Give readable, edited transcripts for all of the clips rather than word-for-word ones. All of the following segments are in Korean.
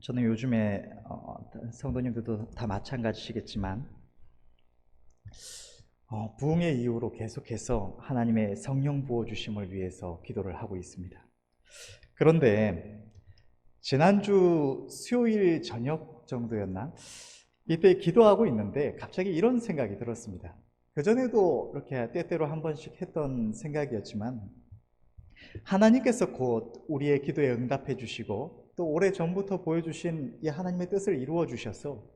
저는 요즘에 성도님들도 다 마찬가지시겠지만 부흥의 이후로 계속해서 하나님의 성령 부어주심을 위해서 기도를 하고 있습니다. 그런데 지난주 수요일 저녁 정도였나? 이때 기도하고 있는데 갑자기 이런 생각이 들었습니다. 그전에도 이렇게 때때로 한 번씩 했던 생각이었지만 하나님께서 곧 우리의 기도에 응답해 주시고 또 오래전부터 보여주신 이 하나님의 뜻을 이루어 주셔서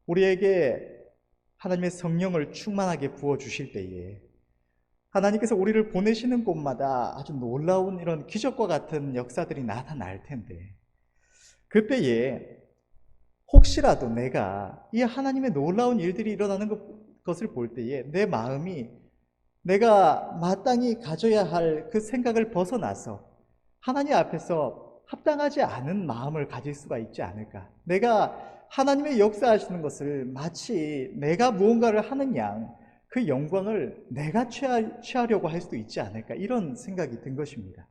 우리에게 하나님의 성령을 충만하게 부어 주실 때에 하나님께서 우리를 보내시는 곳마다 아주 놀라운 이런 기적과 같은 역사들이 나타날 텐데, 그때에 혹시라도 내가 이 하나님의 놀라운 일들이 일어나는 것을 볼 때에 내 마음이 내가 마땅히 가져야 할 그 생각을 벗어나서 하나님 앞에서 합당하지 않은 마음을 가질 수가 있지 않을까. 내가 하나님의 역사하시는 것을 마치 내가 무언가를 하는 양 그 영광을 내가 취하려고 할 수도 있지 않을까, 이런 생각이 든 것입니다.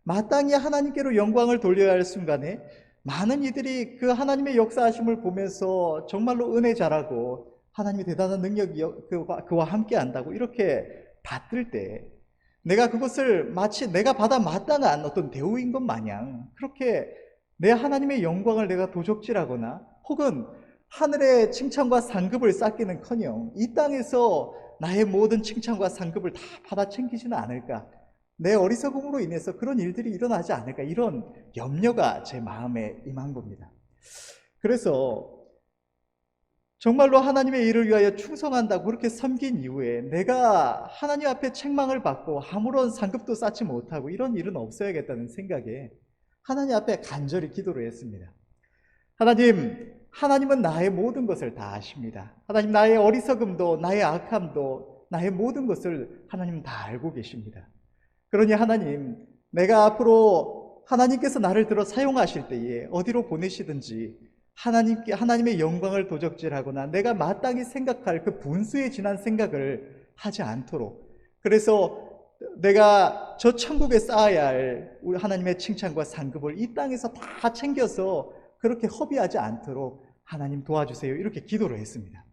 마땅히 하나님께로 영광을 돌려야 할 순간에 많은 이들이 그 하나님의 역사하심을 보면서 정말로 은혜 잘하고 하나님의 대단한 능력이 그와 함께 한다고 이렇게 받들 때 내가 그것을 마치 내가 받아 마땅한 어떤 대우인 것 마냥 그렇게 내 하나님의 영광을 내가 도적질하거나 혹은 하늘의 칭찬과 상급을 쌓기는커녕 이 땅에서 나의 모든 칭찬과 상급을 다 받아 챙기지는 않을까, 내 어리석음으로 인해서 그런 일들이 일어나지 않을까, 이런 염려가 제 마음에 임한 겁니다. 그래서 정말로 하나님의 일을 위하여 충성한다고 그렇게 섬긴 이후에 내가 하나님 앞에 책망을 받고 아무런 상급도 쌓지 못하고 이런 일은 없어야겠다는 생각에 하나님 앞에 간절히 기도를 했습니다. 하나님은 나의 모든 것을 다 아십니다. 하나님, 나의 어리석음도 나의 악함도 나의 모든 것을 하나님은 다 알고 계십니다. 그러니 하나님, 내가 앞으로 하나님께서 나를 들어 사용하실 때에 어디로 보내시든지 하나님의 영광을 도적질하거나 내가 마땅히 생각할 그 분수에 지난 생각을 하지 않도록, 그래서 내가 저 천국에 쌓아야 할 우리 하나님의 칭찬과 상급을 이 땅에서 다 챙겨서 그렇게 허비하지 않도록 하나님 도와주세요, 이렇게 기도를 했습니다.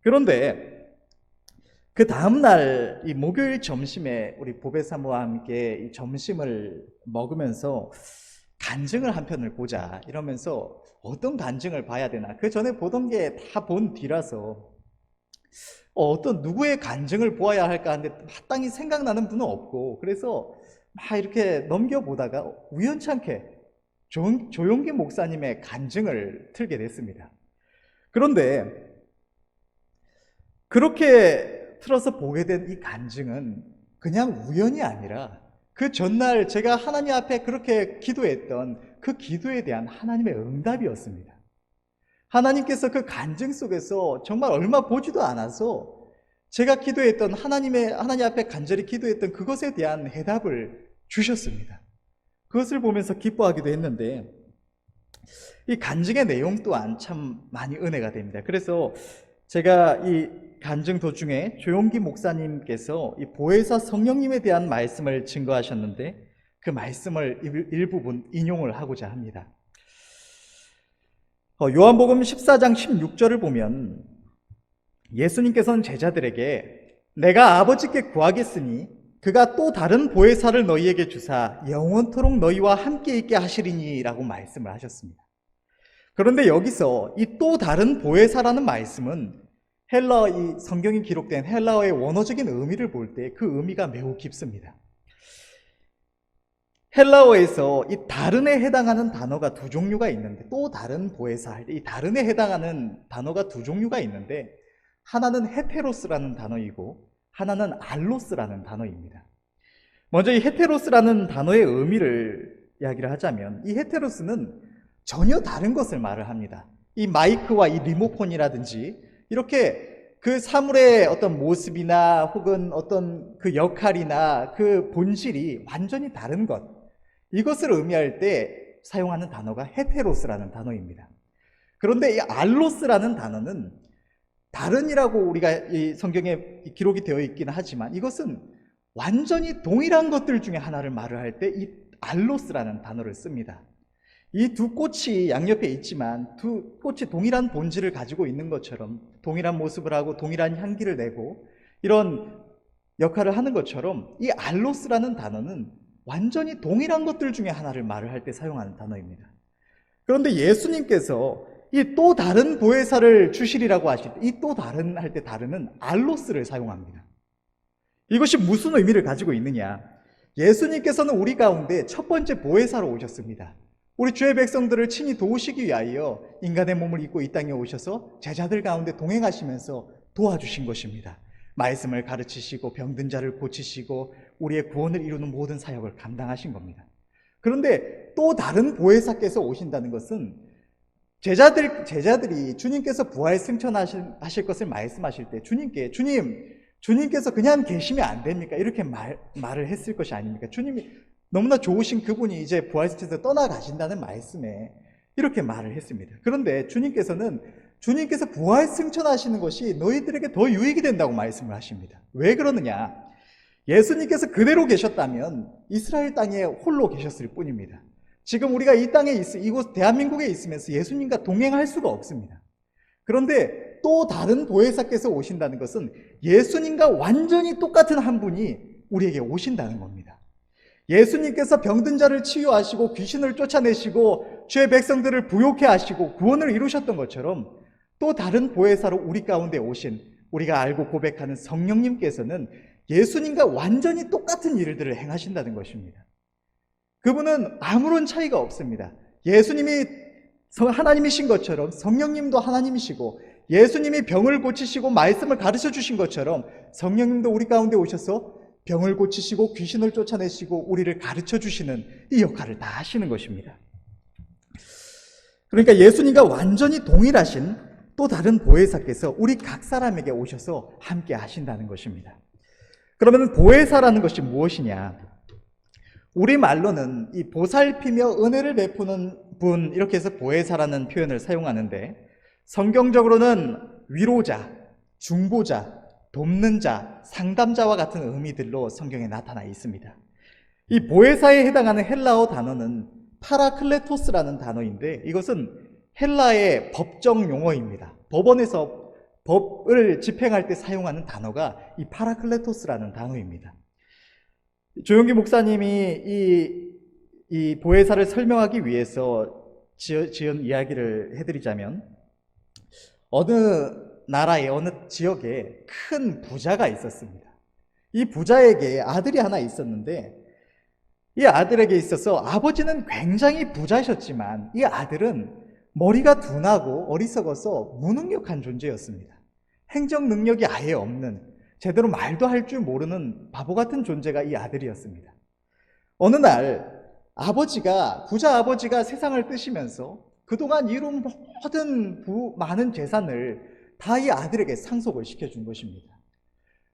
그런데 그 다음날 이 목요일 점심에 우리 보배사모와 함께 이 점심을 먹으면서 간증을 한 편을 보자 이러면서 어떤 간증을 봐야 되나, 그 전에 보던 게 다 본 뒤라서 어떤 누구의 간증을 보아야 할까 하는데 마땅히 생각나는 분은 없고, 그래서 막 이렇게 넘겨보다가 우연찮게 조용기 목사님의 간증을 틀게 됐습니다. 그런데 그렇게 틀어서 보게 된 이 간증은 그냥 우연이 아니라 그 전날 제가 하나님 앞에 그렇게 기도했던 그 기도에 대한 하나님의 응답이었습니다. 하나님께서 그 간증 속에서 정말 얼마 보지도 않아서 제가 기도했던 하나님 앞에 간절히 기도했던 그것에 대한 해답을 주셨습니다. 그것을 보면서 기뻐하기도 했는데 이 간증의 내용 또한 참 많이 은혜가 됩니다. 그래서 제가 이 간증 도중에 조용기 목사님께서 이 보혜사 성령님에 대한 말씀을 증거하셨는데 그 말씀을 일부분 인용을 하고자 합니다. 요한복음 14장 16절을 보면 예수님께서는 제자들에게 내가 아버지께 구하겠으니 그가 또 다른 보혜사를 너희에게 주사 영원토록 너희와 함께 있게 하시리니 라고 말씀을 하셨습니다. 그런데 여기서 이 또 다른 보혜사라는 말씀은 이 성경이 기록된 헬라어의 원어적인 의미를 볼 때 그 의미가 매우 깊습니다. 헬라어에서 이 다른에 해당하는 단어가 두 종류가 있는데, 또 다른 보혜사 할 때 이 다른에 해당하는 단어가 두 종류가 있는데, 하나는 헤테로스라는 단어이고 하나는 알로스라는 단어입니다. 먼저 이 헤테로스라는 단어의 의미를 이야기를 하자면, 이 헤테로스는 전혀 다른 것을 말을 합니다. 이 마이크와 이 리모컨이라든지 이렇게 그 사물의 어떤 모습이나 혹은 어떤 그 역할이나 그 본질이 완전히 다른 것, 이것을 의미할 때 사용하는 단어가 헤테로스라는 단어입니다. 그런데 이 알로스라는 단어는 다른이라고 우리가 이 성경에 기록이 되어 있기는 하지만 이것은 완전히 동일한 것들 중에 하나를 말을 할 때 이 알로스라는 단어를 씁니다. 이 두 꽃이 양옆에 있지만 두 꽃이 동일한 본질을 가지고 있는 것처럼, 동일한 모습을 하고 동일한 향기를 내고 이런 역할을 하는 것처럼, 이 알로스라는 단어는 완전히 동일한 것들 중에 하나를 말을 할 때 사용하는 단어입니다. 그런데 예수님께서 이 또 다른 보혜사를 주시리라고 하실 때, 이 또 다른 할 때 다른은 알로스를 사용합니다. 이것이 무슨 의미를 가지고 있느냐? 예수님께서는 우리 가운데 첫 번째 보혜사로 오셨습니다. 우리 주의 백성들을 친히 도우시기 위하여 인간의 몸을 입고 이 땅에 오셔서 제자들 가운데 동행하시면서 도와주신 것입니다. 말씀을 가르치시고 병든 자를 고치시고 우리의 구원을 이루는 모든 사역을 감당하신 겁니다. 그런데 또 다른 보혜사께서 오신다는 것은 제자들이 주님께서 부활 승천하실 것을 말씀하실 때 주님께서 그냥 계시면 안 됩니까? 이렇게 말을 했을 것이 아닙니까? 주님이 너무나 좋으신 그분이 이제 부활시켜서 떠나가신다는 말씀에 이렇게 말을 했습니다. 그런데 주님께서 부활 승천하시는 것이 너희들에게 더 유익이 된다고 말씀을 하십니다. 왜 그러느냐? 예수님께서 그대로 계셨다면 이스라엘 땅에 홀로 계셨을 뿐입니다. 지금 우리가 이 땅에 이곳 대한민국에 있으면서 예수님과 동행할 수가 없습니다. 그런데 또 다른 보혜사께서 오신다는 것은 예수님과 완전히 똑같은 한 분이 우리에게 오신다는 겁니다. 예수님께서 병든 자를 치유하시고 귀신을 쫓아내시고 주의 백성들을 부욕해 하시고 구원을 이루셨던 것처럼, 또 다른 보혜사로 우리 가운데 오신, 우리가 알고 고백하는 성령님께서는 예수님과 완전히 똑같은 일들을 행하신다는 것입니다. 그분은 아무런 차이가 없습니다. 예수님이 하나님이신 것처럼 성령님도 하나님이시고, 예수님이 병을 고치시고 말씀을 가르쳐 주신 것처럼 성령님도 우리 가운데 오셔서 병을 고치시고 귀신을 쫓아내시고 우리를 가르쳐 주시는 이 역할을 다 하시는 것입니다. 그러니까 예수님과 완전히 동일하신 또 다른 보혜사께서 우리 각 사람에게 오셔서 함께 하신다는 것입니다. 그러면 보혜사라는 것이 무엇이냐? 우리말로는 이 보살피며 은혜를 베푸는 분, 이렇게 해서 보혜사라는 표현을 사용하는데, 성경적으로는 위로자, 중보자, 돕는 자, 상담자와 같은 의미들로 성경에 나타나 있습니다. 이 보혜사에 해당하는 헬라어 단어는 파라클레토스라는 단어인데, 이것은 헬라의 법정 용어입니다. 법원에서 법을 집행할 때 사용하는 단어가 이 파라클레토스라는 단어입니다. 조용기 목사님이 이 보혜사를 설명하기 위해서 지은 이야기를 해드리자면, 어느 나라의 어느 지역에 큰 부자가 있었습니다. 이 부자에게 아들이 하나 있었는데, 이 아들에게 있어서 아버지는 굉장히 부자셨지만 이 아들은 머리가 둔하고 어리석어서 무능력한 존재였습니다. 행정 능력이 아예 없는, 제대로 말도 할 줄 모르는 바보 같은 존재가 이 아들이었습니다. 어느 날 부자 아버지가 세상을 뜨시면서 그동안 이룬 모든 많은 재산을 다 이 아들에게 상속을 시켜준 것입니다.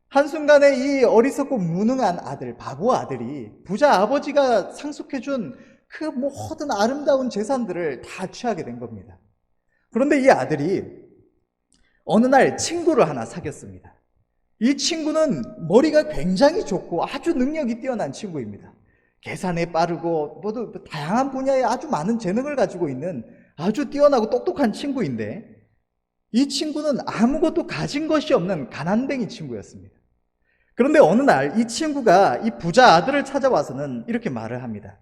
한순간에 이 어리석고 무능한 아들, 바보 아들이 부자 아버지가 상속해준 그 모든 아름다운 재산들을 다 취하게 된 겁니다. 그런데 이 아들이 어느 날 친구를 하나 사귀었습니다. 이 친구는 머리가 굉장히 좋고 아주 능력이 뛰어난 친구입니다. 계산에 빠르고 모두 다양한 분야에 아주 많은 재능을 가지고 있는 아주 뛰어나고 똑똑한 친구인데, 이 친구는 아무것도 가진 것이 없는 가난뱅이 친구였습니다. 그런데 어느 날 이 친구가 이 부자 아들을 찾아와서는 이렇게 말을 합니다.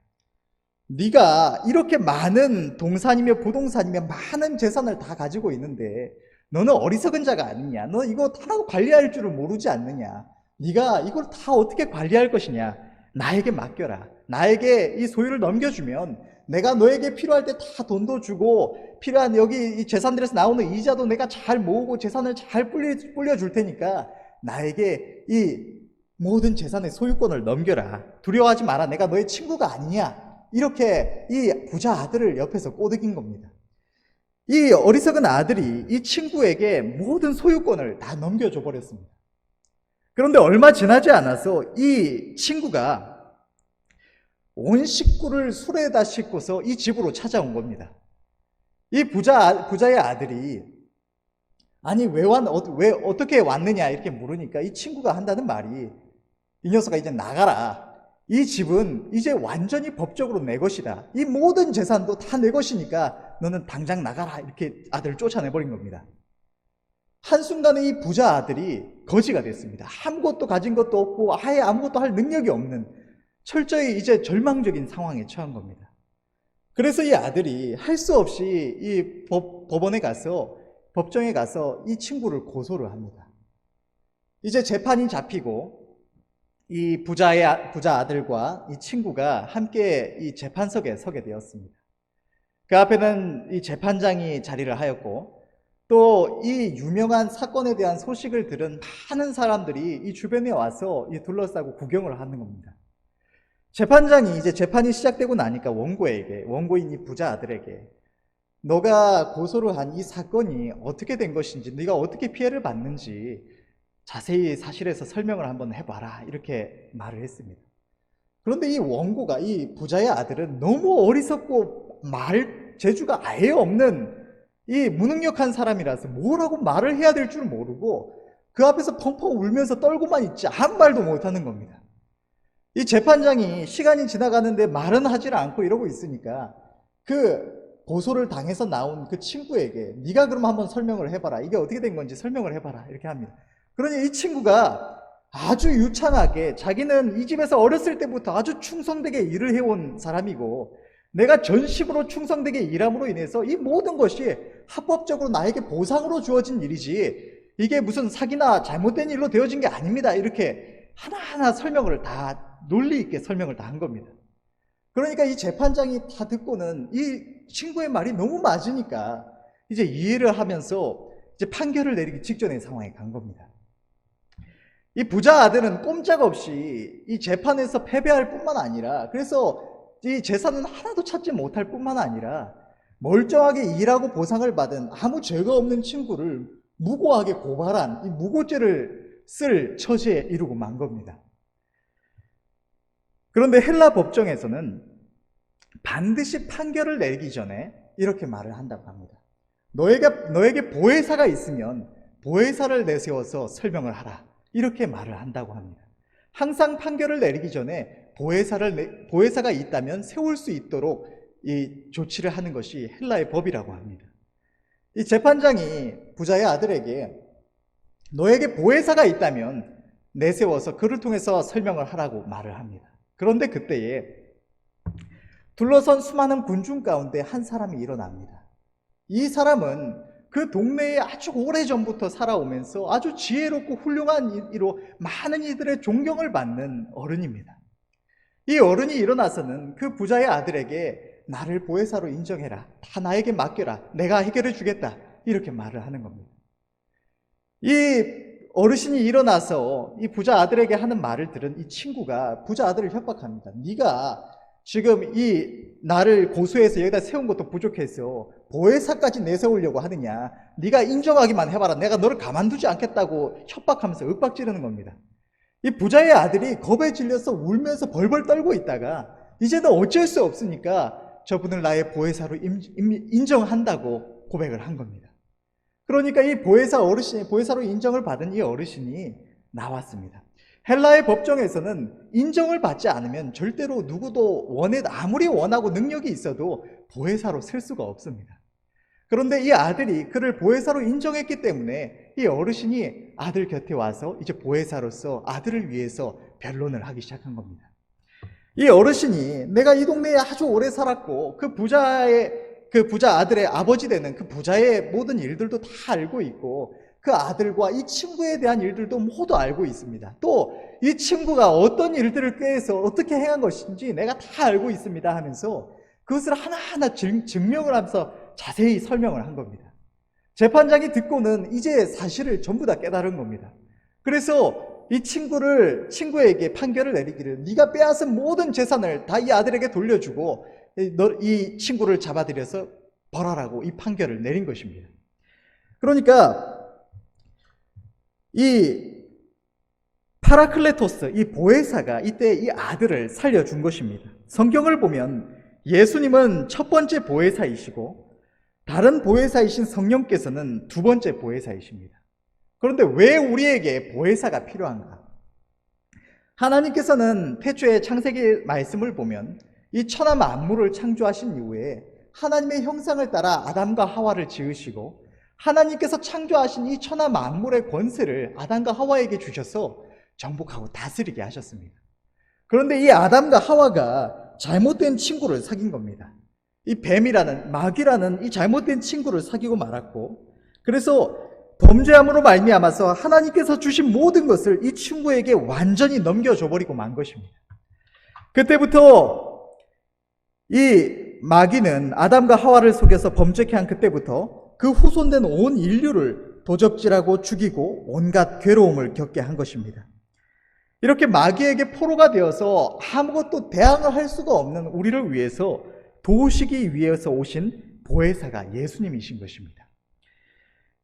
네가 이렇게 많은 동산이며 부동산이며 많은 재산을 다 가지고 있는데 너는 어리석은 자가 아니냐? 너 이거 다 관리할 줄을 모르지 않느냐? 네가 이걸 다 어떻게 관리할 것이냐? 나에게 맡겨라. 나에게 이 소유를 넘겨주면 내가 너에게 필요할 때 다 돈도 주고 필요한 여기 이 재산들에서 나오는 이자도 내가 잘 모으고 재산을 잘 불려줄 테니까 나에게 이 모든 재산의 소유권을 넘겨라. 두려워하지 마라. 내가 너의 친구가 아니냐? 이렇게 이 부자 아들을 옆에서 꼬드긴 겁니다. 이 어리석은 아들이 이 친구에게 모든 소유권을 다 넘겨줘 버렸습니다. 그런데 얼마 지나지 않아서 이 친구가 온 식구를 수레에다 싣고서 이 집으로 찾아온 겁니다. 이 부자의 아들이 아니 왜 어떻게 왔느냐 이렇게 물으니까 이 친구가 한다는 말이, 이 녀석아 이제 나가라. 이 집은 이제 완전히 법적으로 내 것이다. 이 모든 재산도 다 내 것이니까 너는 당장 나가라. 이렇게 아들을 쫓아내버린 겁니다. 한순간에 이 부자 아들이 거지가 됐습니다. 아무것도 가진 것도 없고 아예 아무것도 할 능력이 없는 철저히 이제 절망적인 상황에 처한 겁니다. 그래서 이 아들이 할 수 없이 이 법정에 가서 이 친구를 고소를 합니다. 이제 재판이 잡히고 이 부자 아들과 이 친구가 함께 이 재판석에 서게 되었습니다. 그 앞에는 이 재판장이 자리를 하였고 또 이 유명한 사건에 대한 소식을 들은 많은 사람들이 이 주변에 와서 둘러싸고 구경을 하는 겁니다. 재판장이 이제 재판이 시작되고 나니까 원고인 이 부자 아들에게 너가 고소를 한 이 사건이 어떻게 된 것인지, 네가 어떻게 피해를 받는지 자세히 사실에서 설명을 한번 해봐라, 이렇게 말을 했습니다. 그런데 이 원고가, 이 부자의 아들은 너무 어리석고 말 재주가 아예 없는 이 무능력한 사람이라서 뭐라고 말을 해야 될 줄 모르고 그 앞에서 펑펑 울면서 떨고만 있지 아무 말도 못하는 겁니다. 이 재판장이 시간이 지나가는데 말은 하질 않고 이러고 있으니까 그 고소를 당해서 나온 그 친구에게 네가 그럼 한번 설명을 해봐라, 이게 어떻게 된 건지 설명을 해봐라, 이렇게 합니다. 그러니 이 친구가 아주 유창하게 자기는 이 집에서 어렸을 때부터 아주 충성되게 일을 해온 사람이고 내가 전심으로 충성되게 일함으로 인해서 이 모든 것이 합법적으로 나에게 보상으로 주어진 일이지 이게 무슨 사기나 잘못된 일로 되어진 게 아닙니다, 이렇게 하나하나 설명을 다 논리 있게 설명을 다 한 겁니다. 그러니까 이 재판장이 다 듣고는 이 친구의 말이 너무 맞으니까 이제 이해를 하면서 이제 판결을 내리기 직전의 상황에 간 겁니다. 이 부자 아들은 꼼짝없이 이 재판에서 패배할 뿐만 아니라, 그래서 이 재산은 하나도 찾지 못할 뿐만 아니라 멀쩡하게 일하고 보상을 받은 아무 죄가 없는 친구를 무고하게 고발한 이 무고죄를 쓸 처지에 이르고 만 겁니다. 그런데 헬라 법정에서는 반드시 판결을 내리기 전에 이렇게 말을 한다고 합니다. 너에게 보혜사가 있으면 보혜사를 내세워서 설명을 하라, 이렇게 말을 한다고 합니다. 항상 판결을 내리기 전에 보혜사가 있다면 세울 수 있도록 이 조치를 하는 것이 헬라의 법이라고 합니다. 이 재판장이 부자의 아들에게 너에게 보혜사가 있다면 내세워서 그를 통해서 설명을 하라고 말을 합니다. 그런데 그때에 둘러선 수많은 군중 가운데 한 사람이 일어납니다. 이 사람은 그 동네에 아주 오래전부터 살아오면서 아주 지혜롭고 훌륭한 이로 많은 이들의 존경을 받는 어른입니다. 이 어른이 일어나서는 그 부자의 아들에게 나를 보혜사로 인정해라, 다 나에게 맡겨라, 내가 해결해 주겠다, 이렇게 말을 하는 겁니다. 이 어르신이 일어나서 이 부자 아들에게 하는 말을 들은 이 친구가 부자 아들을 협박합니다. 네가 지금 이 나를 고소해서 여기다 세운 것도 부족해서 보혜사까지 내세우려고 하느냐, 네가 인정하기만 해봐라, 내가 너를 가만두지 않겠다고 협박하면서 윽박지르는 겁니다. 이 부자의 아들이 겁에 질려서 울면서 벌벌 떨고 있다가 이제는 어쩔 수 없으니까 저분을 나의 보혜사로 인정한다고 고백을 한 겁니다. 그러니까 이 보혜사로 인정을 받은 이 어르신이 나왔습니다. 헬라의 법정에서는 인정을 받지 않으면 절대로 누구도 아무리 원하고 능력이 있어도 보혜사로 쓸 수가 없습니다. 그런데 이 아들이 그를 보혜사로 인정했기 때문에 이 어르신이 아들 곁에 와서 이제 보혜사로서 아들을 위해서 변론을 하기 시작한 겁니다. 이 어르신이 내가 이 동네에 아주 오래 살았고 그 부자 아들의 아버지 되는 그 부자의 모든 일들도 다 알고 있고 그 아들과 이 친구에 대한 일들도 모두 알고 있습니다. 또 이 친구가 어떤 일들을 꾀해서 어떻게 행한 것인지 내가 다 알고 있습니다 하면서 그것을 하나하나 증명을 하면서 자세히 설명을 한 겁니다. 재판장이 듣고는 이제 사실을 전부 다 깨달은 겁니다. 그래서 이 친구에게 판결을 내리기를 네가 빼앗은 모든 재산을 다 이 아들에게 돌려주고 이 친구를 잡아들여서 벌하라고 이 판결을 내린 것입니다. 그러니까 이 파라클레토스, 이 보혜사가 이때 이 아들을 살려준 것입니다. 성경을 보면 예수님은 첫 번째 보혜사이시고 다른 보혜사이신 성령께서는 두 번째 보혜사이십니다. 그런데 왜 우리에게 보혜사가 필요한가? 하나님께서는 태초에 창세기 말씀을 보면 이 천하 만물을 창조하신 이후에 하나님의 형상을 따라 아담과 하와를 지으시고 하나님께서 창조하신 이 천하 만물의 권세를 아담과 하와에게 주셔서 정복하고 다스리게 하셨습니다. 그런데 이 아담과 하와가 잘못된 친구를 사귄 겁니다. 이 뱀이라는, 마귀라는 이 잘못된 친구를 사귀고 말았고, 그래서 범죄함으로 말미암아서 하나님께서 주신 모든 것을 이 친구에게 완전히 넘겨줘 버리고 만 것입니다. 그때부터 이 마귀는 아담과 하와를 속여서 범죄케 한 그때부터 그 후손된 온 인류를 도적질하고 죽이고 온갖 괴로움을 겪게 한 것입니다. 이렇게 마귀에게 포로가 되어서 아무것도 대항을 할 수가 없는 우리를 위해서 도우시기 위해서 오신 보혜사가 예수님이신 것입니다.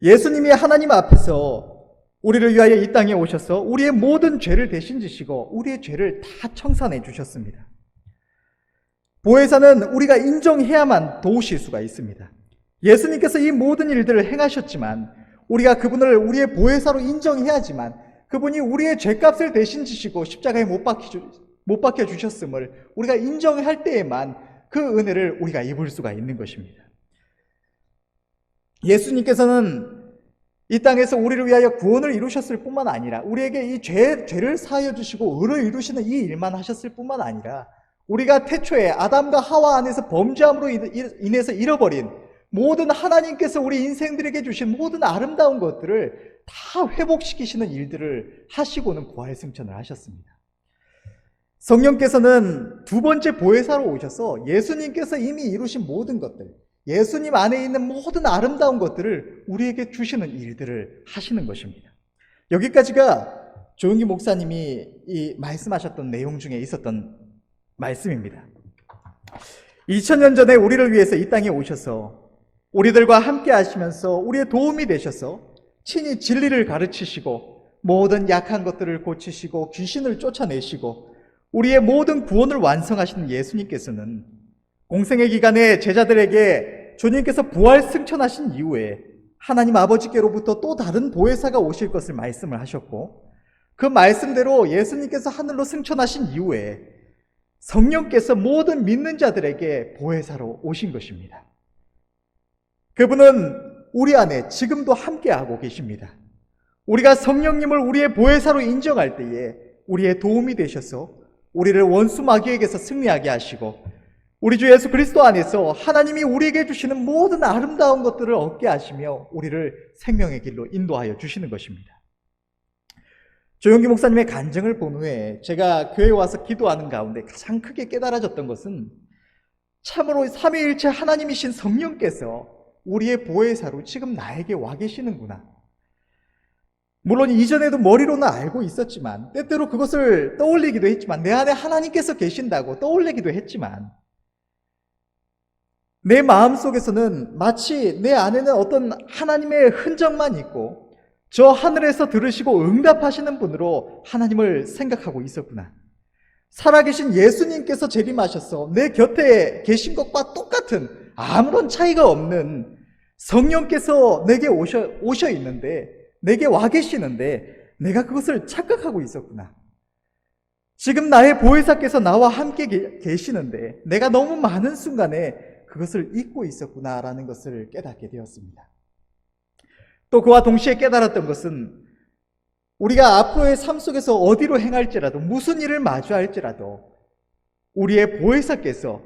예수님이 하나님 앞에서 우리를 위하여 이 땅에 오셔서 우리의 모든 죄를 대신 지시고 우리의 죄를 다 청산해 주셨습니다. 보혜사는 우리가 인정해야만 도우실 수가 있습니다. 예수님께서 이 모든 일들을 행하셨지만 우리가 그분을 우리의 보혜사로 인정해야지만 그분이 우리의 죄값을 대신 지시고 십자가에 못 박혀 주셨음을 우리가 인정할 때에만 그 은혜를 우리가 입을 수가 있는 것입니다. 예수님께서는 이 땅에서 우리를 위하여 구원을 이루셨을 뿐만 아니라 우리에게 이 죄를 사하여 주시고 의를 이루시는 이 일만 하셨을 뿐만 아니라 우리가 태초에 아담과 하와 안에서 범죄함으로 인해서 잃어버린 모든 하나님께서 우리 인생들에게 주신 모든 아름다운 것들을 다 회복시키시는 일들을 하시고는 부활 승천을 하셨습니다. 성령께서는 두 번째 보혜사로 오셔서 예수님께서 이미 이루신 모든 것들, 예수님 안에 있는 모든 아름다운 것들을 우리에게 주시는 일들을 하시는 것입니다. 여기까지가 조용기 목사님이 말씀하셨던 내용 중에 있었던 말씀입니다. 2000년 전에 우리를 위해서 이 땅에 오셔서 우리들과 함께 하시면서 우리의 도움이 되셔서 친히 진리를 가르치시고 모든 약한 것들을 고치시고 귀신을 쫓아내시고 우리의 모든 구원을 완성하시는 예수님께서는 공생의 기간에 제자들에게 주님께서 부활 승천하신 이후에 하나님 아버지께로부터 또 다른 보혜사가 오실 것을 말씀을 하셨고 그 말씀대로 예수님께서 하늘로 승천하신 이후에 성령께서 모든 믿는 자들에게 보혜사로 오신 것입니다. 그분은 우리 안에 지금도 함께하고 계십니다. 우리가 성령님을 우리의 보혜사로 인정할 때에 우리의 도움이 되셔서 우리를 원수 마귀에게서 승리하게 하시고 우리 주 예수 그리스도 안에서 하나님이 우리에게 주시는 모든 아름다운 것들을 얻게 하시며 우리를 생명의 길로 인도하여 주시는 것입니다. 조용기 목사님의 간증을 본 후에 제가 교회에 와서 기도하는 가운데 가장 크게 깨달아졌던 것은 참으로 삼위일체 하나님이신 성령께서 우리의 보혜사로 지금 나에게 와 계시는구나. 물론 이전에도 머리로는 알고 있었지만 때때로 그것을 떠올리기도 했지만 내 안에 하나님께서 계신다고 떠올리기도 했지만 내 마음속에서는 마치 내 안에는 어떤 하나님의 흔적만 있고 저 하늘에서 들으시고 응답하시는 분으로 하나님을 생각하고 있었구나. 살아계신 예수님께서 재림하셔서 내 곁에 계신 것과 똑같은 아무런 차이가 없는 성령께서 내게 오셔 있는데 내게 와 계시는데 내가 그것을 착각하고 있었구나. 지금 나의 보혜사께서 나와 함께 계시는데 내가 너무 많은 순간에 그것을 잊고 있었구나라는 것을 깨닫게 되었습니다. 또 그와 동시에 깨달았던 것은 우리가 앞으로의 삶 속에서 어디로 행할지라도 무슨 일을 마주할지라도 우리의 보혜사께서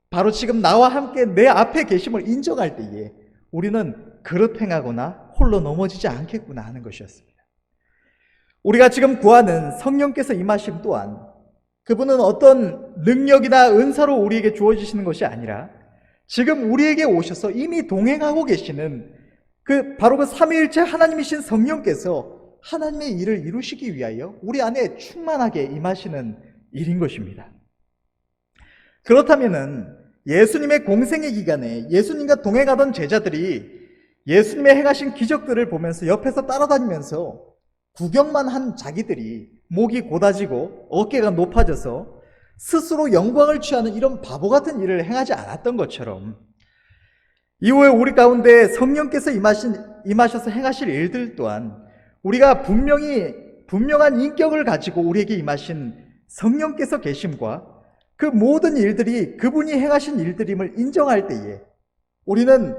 바로 지금 나와 함께 내 앞에 계심을 인정할 때에 우리는 그릇 행하거나 홀로 넘어지지 않겠구나 하는 것이었습니다. 우리가 지금 구하는 성령께서 임하심 또한 그분은 어떤 능력이나 은사로 우리에게 주어지시는 것이 아니라 지금 우리에게 오셔서 이미 동행하고 계시는 바로 그 삼위일체 하나님이신 성령께서 하나님의 일을 이루시기 위하여 우리 안에 충만하게 임하시는 일인 것입니다. 그렇다면은 예수님의 공생의 기간에 예수님과 동행하던 제자들이 예수님의 행하신 기적들을 보면서 옆에서 따라다니면서 구경만 한 자기들이 목이 고다지고 어깨가 높아져서 스스로 영광을 취하는 이런 바보 같은 일을 행하지 않았던 것처럼 이후에 우리 가운데 성령께서 임하셔서 행하실 일들 또한 우리가 분명히 분명한 인격을 가지고 우리에게 임하신 성령께서 계심과 그 모든 일들이 그분이 행하신 일들임을 인정할 때에 우리는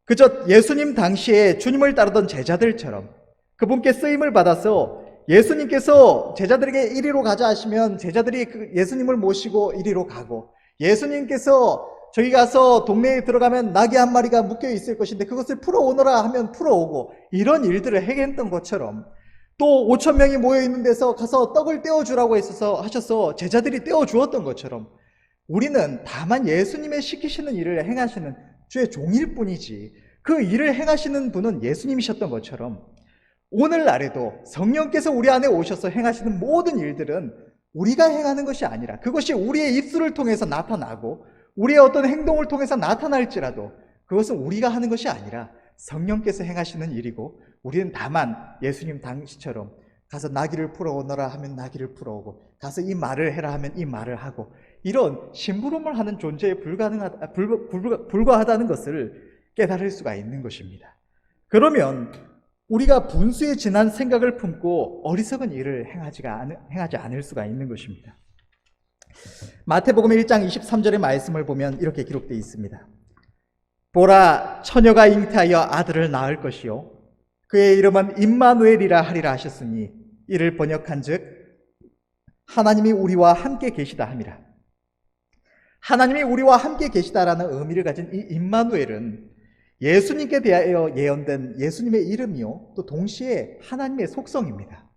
그저 예수님 당시에 주님을 따르던 제자들처럼 그분께 쓰임을 받아서 예수님께서 제자들에게 이리로 가자 하시면 제자들이 예수님을 모시고 이리로 가고, 예수님께서 저기 가서 동네에 들어가면 낙이 한 마리가 묶여 있을 것인데 그것을 풀어오너라 하면 풀어오고, 이런 일들을 행했던 것처럼, 또 5천 명이 모여 있는 데서 가서 떡을 떼어주라고 하셔서 제자들이 떼어주었던 것처럼 우리는 다만 예수님의 시키시는 일을 행하시는 주의 종일 뿐이지 그 일을 행하시는 분은 예수님이셨던 것처럼 오늘날에도 성령께서 우리 안에 오셔서 행하시는 모든 일들은 우리가 행하는 것이 아니라, 그것이 우리의 입술을 통해서 나타나고 우리의 어떤 행동을 통해서 나타날지라도 그것은 우리가 하는 것이 아니라 성령께서 행하시는 일이고, 우리는 다만 예수님 당시처럼 가서 나귀를 풀어오너라 하면 나귀를 풀어오고, 가서 이 말을 해라 하면 이 말을 하고, 이런 심부름을 하는 존재에 불과하다는 것을 깨달을 수가 있는 것입니다. 그러면 우리가 분수에 지난 생각을 품고 어리석은 일을 행하지 않을 수가 있는 것입니다. 마태복음 1장 23절의 말씀을 보면 이렇게 기록되어 있습니다. 보라, 처녀가 잉태하여 아들을 낳을 것이요 그의 이름은 임마누엘이라 하리라 하셨으니 이를 번역한즉 하나님이 우리와 함께 계시다 함이라. 하나님이 우리와 함께 계시다라는 의미를 가진 이 임마누엘은 예수님께 대하여 예언된 예수님의 이름이요 또 동시에 하나님의 속성입니다.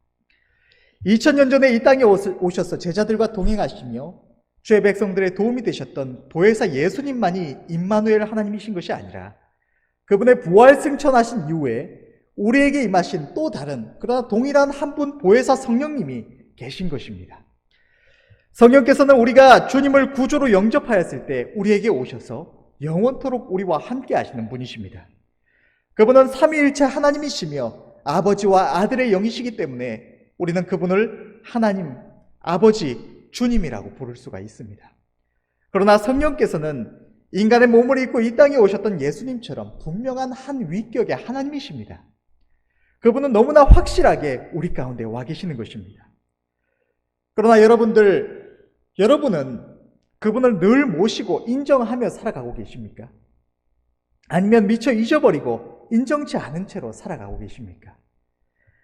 2000년 전에 이 땅에 오셔서 제자들과 동행하시며 주의 백성들의 도움이 되셨던 보혜사 예수님만이 임마누엘 하나님이신 것이 아니라 그분의 부활 승천하신 이후에 우리에게 임하신 또 다른, 그러나 동일한 한 분 보혜사 성령님이 계신 것입니다. 성령께서는 우리가 주님을 구주로 영접하였을 때 우리에게 오셔서 영원토록 우리와 함께 하시는 분이십니다. 그분은 삼위일체 하나님이시며 아버지와 아들의 영이시기 때문에 우리는 그분을 하나님, 아버지, 주님이라고 부를 수가 있습니다. 그러나 성령께서는 인간의 몸을 입고 이 땅에 오셨던 예수님처럼 분명한 한 위격의 하나님이십니다. 그분은 너무나 확실하게 우리 가운데 와 계시는 것입니다. 그러나 여러분은 그분을 늘 모시고 인정하며 살아가고 계십니까? 아니면 미처 잊어버리고 인정치 않은 채로 살아가고 계십니까?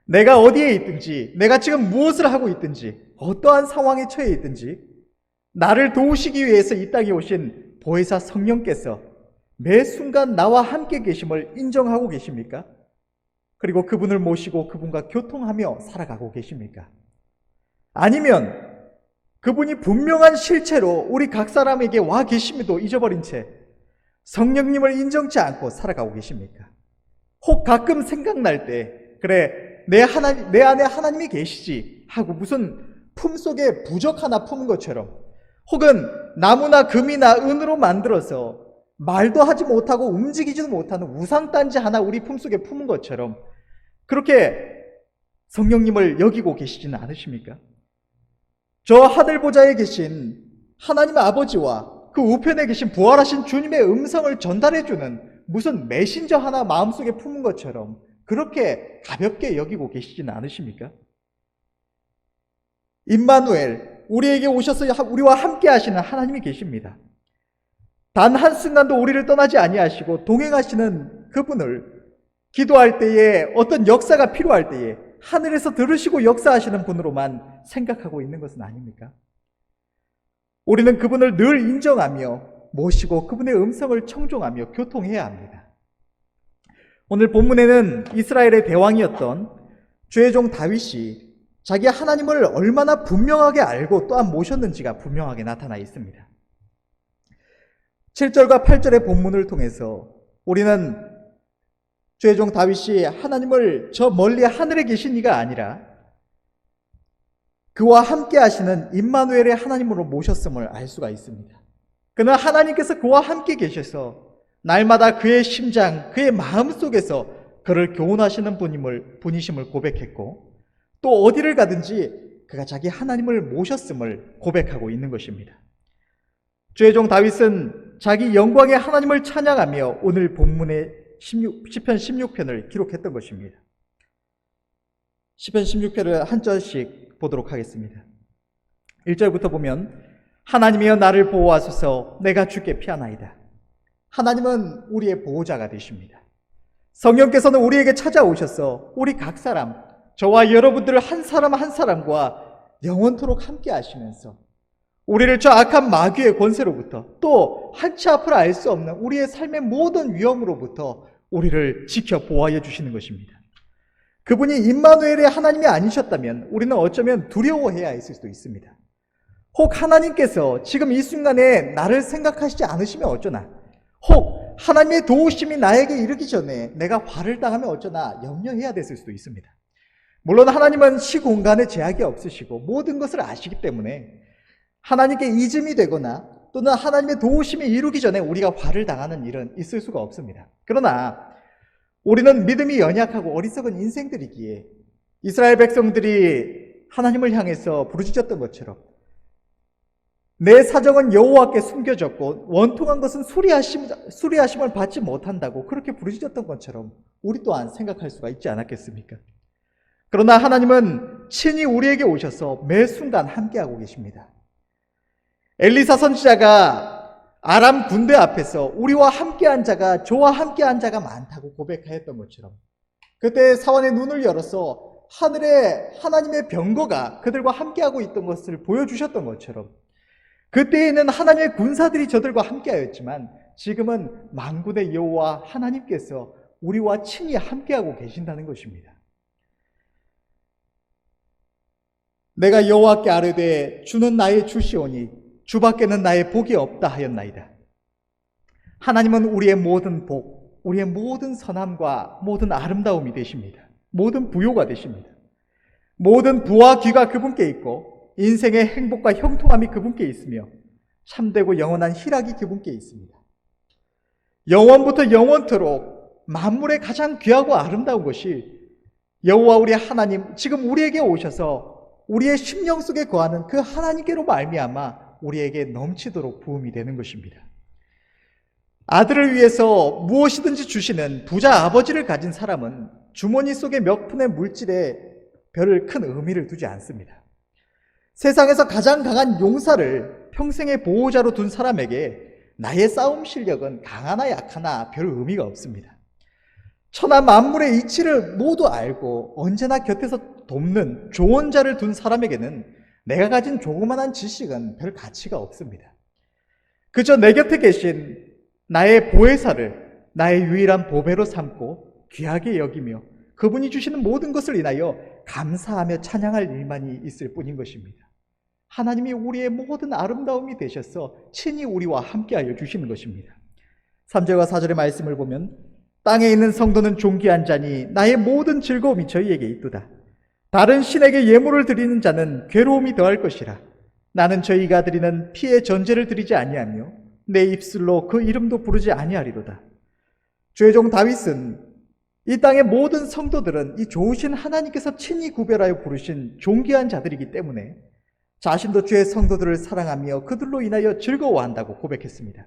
내가 어디에 있든지, 내가 지금 무엇을 하고 있든지, 어떠한 상황에 처해 있든지 나를 도우시기 위해서 이 땅에 오신 보혜사 성령께서 매 순간 나와 함께 계심을 인정하고 계십니까? 그리고 그분을 모시고 그분과 교통하며 살아가고 계십니까? 아니면 그분이 분명한 실체로 우리 각 사람에게 와 계심에도 잊어버린 채 성령님을 인정치 않고 살아가고 계십니까? 혹 가끔 생각날 때 그래 내 안에 하나님이 계시지 하고 무슨 품속에 부적 하나 품은 것처럼, 혹은 나무나 금이나 은으로 만들어서 말도 하지 못하고 움직이지도 못하는 우상단지 하나 우리 품속에 품은 것처럼 그렇게 성령님을 여기고 계시지는 않으십니까? 저 하늘 보좌에 계신 하나님의 아버지와 그 우편에 계신 부활하신 주님의 음성을 전달해주는 무슨 메신저 하나 마음속에 품은 것처럼 그렇게 가볍게 여기고 계시지는 않으십니까? 임마누엘, 우리에게 오셔서 우리와 함께 하시는 하나님이 계십니다. 단 한순간도 우리를 떠나지 아니하시고 동행하시는 그분을 기도할 때에, 어떤 역사가 필요할 때에 하늘에서 들으시고 역사하시는 분으로만 생각하고 있는 것은 아닙니까? 우리는 그분을 늘 인정하며 모시고 그분의 음성을 청종하며 교통해야 합니다. 오늘 본문에는 이스라엘의 대왕이었던 주의 종 다윗이 자기 하나님을 얼마나 분명하게 알고 또한 모셨는지가 분명하게 나타나 있습니다. 7절과 8절의 본문을 통해서 우리는 주의 종 다윗이 하나님을 저 멀리 하늘에 계신 이가 아니라 그와 함께 하시는 임마누엘의 하나님으로 모셨음을 알 수가 있습니다. 그는 하나님께서 그와 함께 계셔서 날마다 그의 심장, 그의 마음속에서 그를 교훈하시는 분이심을 고백했고, 또 어디를 가든지 그가 자기 하나님을 모셨음을 고백하고 있는 것입니다. 주의 종 다윗은 자기 영광의 하나님을 찬양하며 오늘 본문의 시편 16편을 기록했던 것입니다. 시편 16편을 한 절씩 보도록 하겠습니다. 1절부터 보면 하나님이여 나를 보호하소서 내가 주께 피하나이다. 하나님은 우리의 보호자가 되십니다. 성령께서는 우리에게 찾아오셔서 우리 각 사람, 저와 여러분들 한 사람 한 사람과 영원토록 함께 하시면서 우리를 저 악한 마귀의 권세로부터 또 한치 앞을 알 수 없는 우리의 삶의 모든 위험으로부터 우리를 지켜 보호하여 주시는 것입니다. 그분이 임마누엘의 하나님이 아니셨다면 우리는 어쩌면 두려워해야 했을 수도 있습니다. 혹 하나님께서 지금 이 순간에 나를 생각하시지 않으시면 어쩌나, 혹 하나님의 도우심이 나에게 이르기 전에 내가 화를 당하면 어쩌나 염려해야 됐을 수도 있습니다. 물론 하나님은 시공간에 제약이 없으시고 모든 것을 아시기 때문에 하나님께 이즘이 되거나 또는 하나님의 도우심이 이루기 전에 우리가 화를 당하는 일은 있을 수가 없습니다. 그러나 우리는 믿음이 연약하고 어리석은 인생들이기에 이스라엘 백성들이 하나님을 향해서 부르짖었던 것처럼 내 사정은 여호와께 숨겨졌고 원통한 것은 수리하심을 받지 못한다고 그렇게 부르짖었던 것처럼 우리 또한 생각할 수가 있지 않았겠습니까? 그러나 하나님은 친히 우리에게 오셔서 매 순간 함께하고 계십니다. 엘리사 선지자가 아람 군대 앞에서 우리와 함께한 자가 저와 함께한 자가 많다고 고백하였던 것처럼 그때 사원의 눈을 열어서 하늘에 하나님의 병거가 그들과 함께하고 있던 것을 보여주셨던 것처럼 그때에는 하나님의 군사들이 저들과 함께하였지만 지금은 만군의 여호와 하나님께서 우리와 친히 함께하고 계신다는 것입니다. 내가 여호와께 아뢰되 주는 나의 주시오니 주밖에는 나의 복이 없다 하였나이다. 하나님은 우리의 모든 복, 우리의 모든 선함과 모든 아름다움이 되십니다. 모든 부요가 되십니다. 모든 부와 귀가 그분께 있고 인생의 행복과 형통함이 그분께 있으며 참되고 영원한 희락이 그분께 있습니다. 영원부터 영원토록 만물의 가장 귀하고 아름다운 것이 여호와 우리 하나님, 지금 우리에게 오셔서 우리의 심령 속에 거하는 그 하나님께로 말미암아 우리에게 넘치도록 부음이 되는 것입니다. 아들을 위해서 무엇이든지 주시는 부자 아버지를 가진 사람은 주머니 속의 몇 푼의 물질에 별 큰 의미를 두지 않습니다. 세상에서 가장 강한 용사를 평생의 보호자로 둔 사람에게 나의 싸움 실력은 강하나 약하나 별 의미가 없습니다. 천하 만물의 이치를 모두 알고 언제나 곁에서 돕는 조언자를 둔 사람에게는 내가 가진 조그만한 지식은 별 가치가 없습니다. 그저 내 곁에 계신 나의 보혜사를 나의 유일한 보배로 삼고 귀하게 여기며 그분이 주시는 모든 것을 인하여 감사하며 찬양할 일만이 있을 뿐인 것입니다. 하나님이 우리의 모든 아름다움이 되셔서 친히 우리와 함께하여 주시는 것입니다. 3절과 4절의 말씀을 보면 땅에 있는 성도는 존귀한 자니 나의 모든 즐거움이 저희에게 있도다. 다른 신에게 예물을 드리는 자는 괴로움이 더할 것이라. 나는 저희가 드리는 피의 전제를 드리지 아니하며 내 입술로 그 이름도 부르지 아니하리로다. 주의 종 다윗은 이 땅의 모든 성도들은 이 좋으신 하나님께서 친히 구별하여 부르신 존귀한 자들이기 때문에 자신도 주의 성도들을 사랑하며 그들로 인하여 즐거워한다고 고백했습니다.